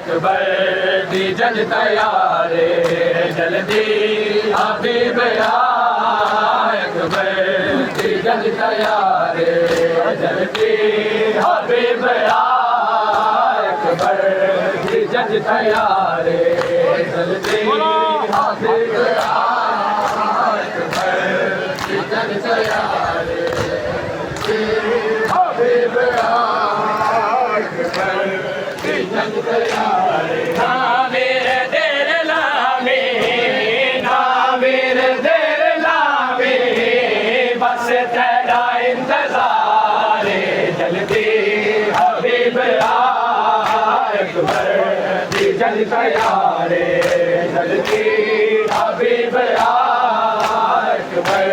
अकबर दी जल तैयारे जल्दी हबीब आए अकबर दी जल तैयारे जल्दी हबीब आए अकबर दी जल तैयारे जल्दी हबीब आए अकबर दी जल तैयारे हबीब आए अकबर दी जल तैयारे ना मेरे देर लावे ना मेरे देर लावे बस तेरा इंतजार जल्दी हबीब आए अकबर दी जल तैयारे जल्दी हबीब आए अकबर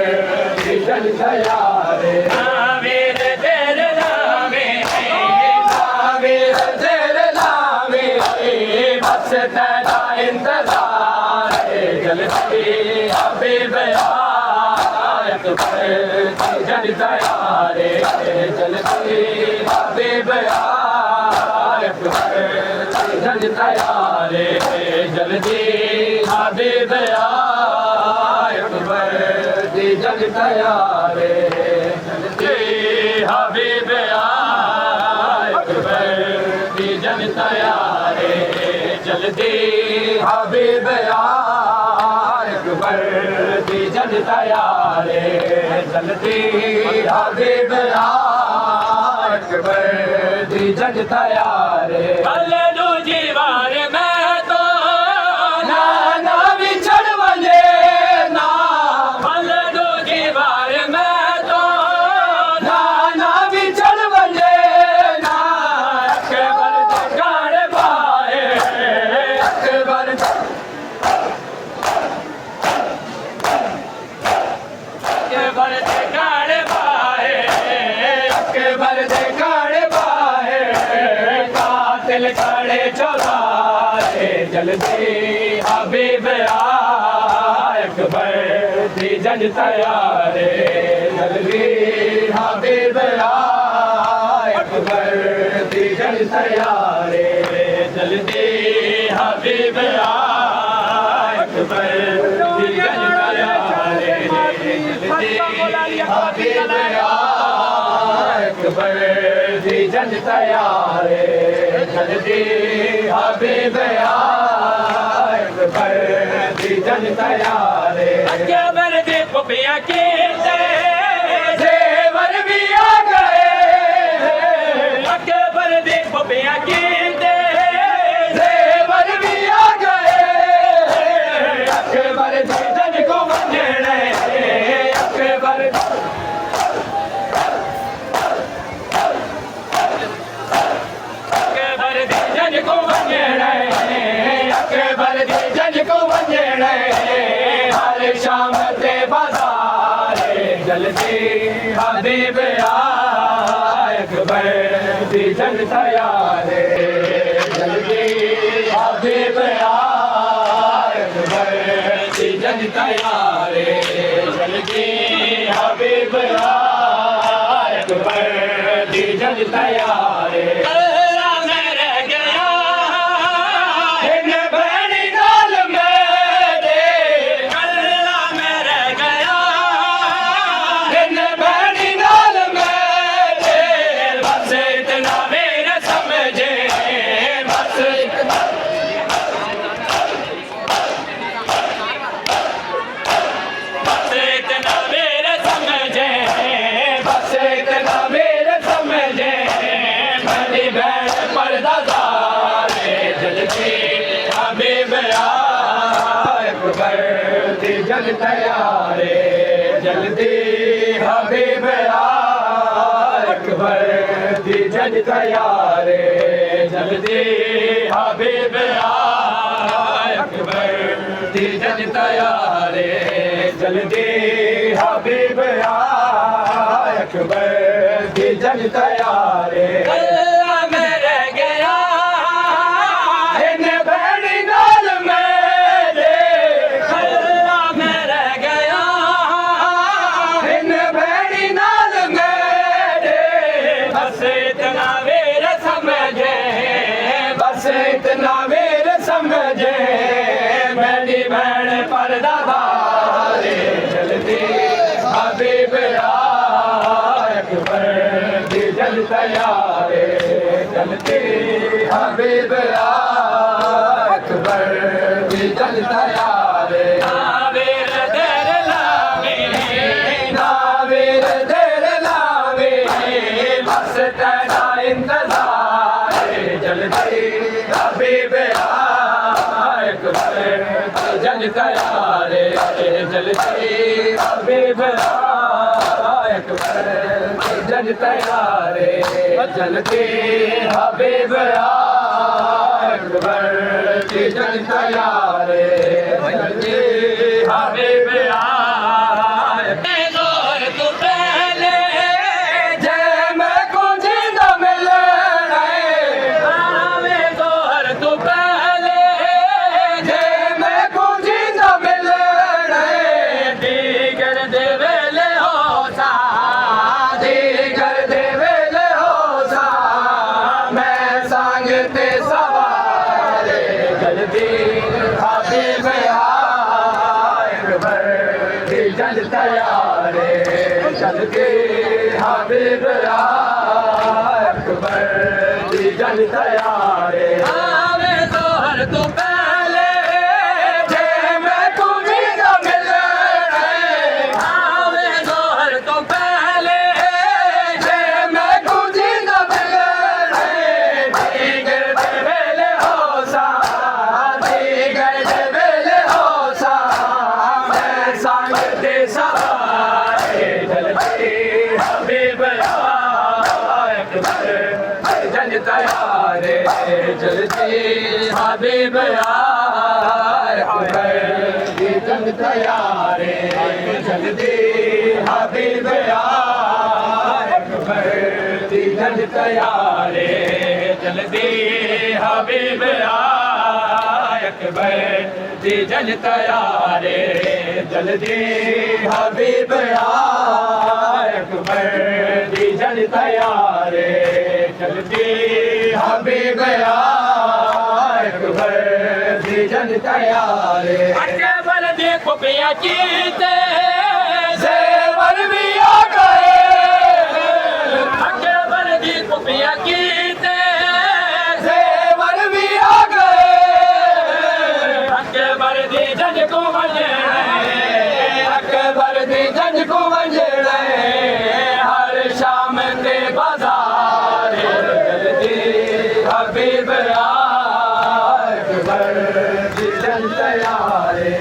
दी जल तैयारे ना मेरे देर लावे ना मेरे देर लावे बस तेरा इंतजार जल्दी हबीब आए अकबर दी जल तैयारे जल्दी हबीब आए अकबर दी जल तैयारे जल्दी हबीब आए अकबर दी जल तैयारे जल्दी हबीब आए अकबर दी जल तैयारे जल्दी हबीब आए अकबर दी जल तैयारे जल्दी हबीब आए अकबर दी जल तैयारे अल्लू जीवार मैं तो ना ना बिछड़ वजे ना अल्लू जीवार मैं तो ना ना बिछड़ वजे ना अकबर दे गाड़ पाए अकबर अकबर दे गाड़ पाए अकबर दे गाड़ पाए कातिल खड़े चौराहे जल्दी हबीब आए अकबर दी जल तैयारे जल्दी हबीब आए अकबर दी जल तैयारे जल्दी हबीब आए अकबर दी जल तैयारे जल्दी हबीब आए अकबर दी जल तैयारे जल्दी हबीब आए अकबर दी जल तैयारे अकबर दे पुपिया के जेवर भी आ गए अकबर दे पुपिया के जेवर भी आ गए अकबर दे जन को वंजणे अकबर अकबर दे जन को वंजणे अकबर दे जन को वंजणे हर शाम ते बाजार जल्दी हबीब आए अकबर दी जल तैयारे जल्दी हबीब आए अकबर दी जल तैयारे जल्दी हबीब आए अकबर दी जल तैयारे जल तैयारे जल्दी हबीब आए अकबर दी जल तैयारे जल्दी हबीब आए अकबर दी जल तैयारे जल्दी हबीब आए अकबर दी जल तैयारे इतना समझे मेरी बहन पर्दा धारे जल्दी हबीब अकबर दी जल तैयारे जल्दी हबीब अकबर दी जल तैयारे नावेर देर लावे नावेर देर लावे बस तेरा इंतजार जल्दी हबीब अकबर जल तैयारे जल्दी हबीब अकबर जल तैयारे जल्दी हबीब अकबर जल तैयारे जल्दी हबीब तू पहले जय मैं को जिंदा मिल रहे जोहर तू पहले जय मैं को जिंदा मिल रहे दीगर देवेले हो सा दीगर देवेले हो सा मैं संग ते सवारे जल्दी हबीब अकबर जल तैयारे जल्दी हबीब अकबर जल तैयारे आवे जोहर तू पहले जय मैं को जिंदा मिल रहे आवे जोहर तू पहले जय मैं को जिंदा मिल रहे दीगर देवेले हो सा दीगर देवेले हो सा मैं संग ते सवारे जल्दी हबीब अकबर जल तैयारे जल्दी हबीब अकबर जल तैयारे जल्दी हबीब अकबर जल तैयारे जल्दी हबीब अकबर जल तैयारे जल्दी हबीब अकबर जल तैयारे जल्दी हबीब अकबर जल तैयारे अकबर देखो पिया कीते सेवर भी आ गए अकबर देखो पिया कीते सेवर भी आ गए अकबर दी जज को वंजे अकबर दी जज को वंजे हर शाम ते बाजार जल्दी हबीब अकबर जल तैयारे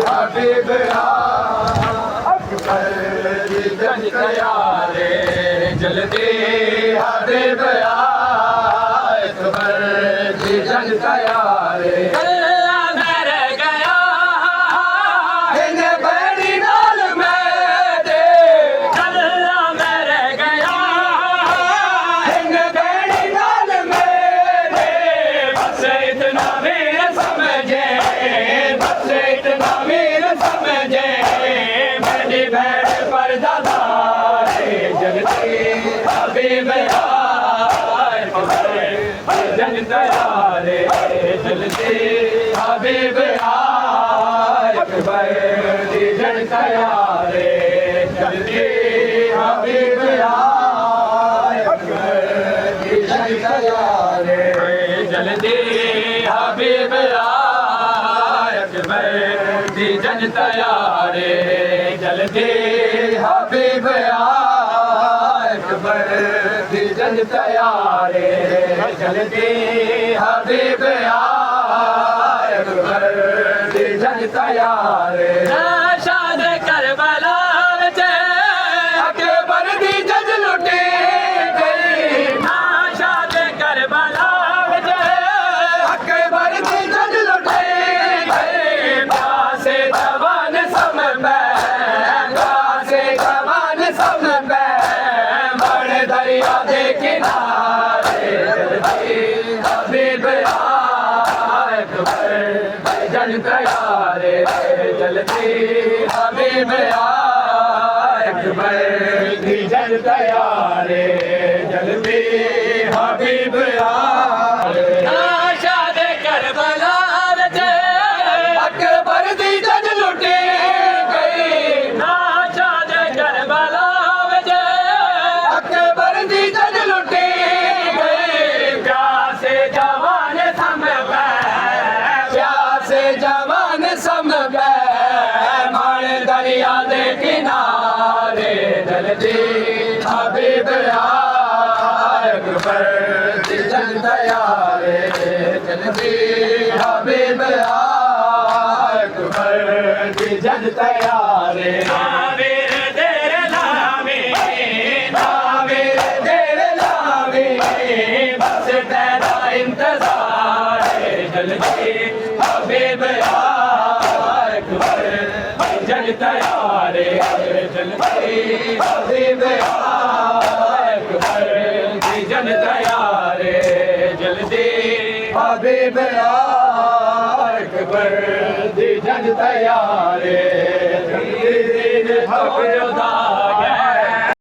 हबीब अकबर जल तैयारे जल्दी हबीब अकबर जल तैयारे हबीब जल तैयारे जल्दी हबीब अकबर जल तैयारे जल्दी हबीब अकबर जल तैयारे जल्दी हबीब अकबर जल तैयारे जल्दी हबीब अकबर जल तैयारे जल्दी हबीब अकबर जल तैयारे शाद करबला अकबर दी जज लुटी गई शाद करबला अकबर दी जज लुटी गई से जवान सम से जवान सम दरिया दे किनारे हबीब अकबर जल तैयारे जल्दी हबीब अकबर जल तैयारे जल्दी हबीब शाद जल्दी हबीब अकबर दी जन तैयार जल्दी हबीब अकबर दी जन तैयार नावेर देर लावे नावेर देर लावे बस तेरा इंतजार जल्दी हबीब अकबर जन तैयार जल्दी हबीब अकबर जन तैयार जल्दी हबीब अकबर जन तैयार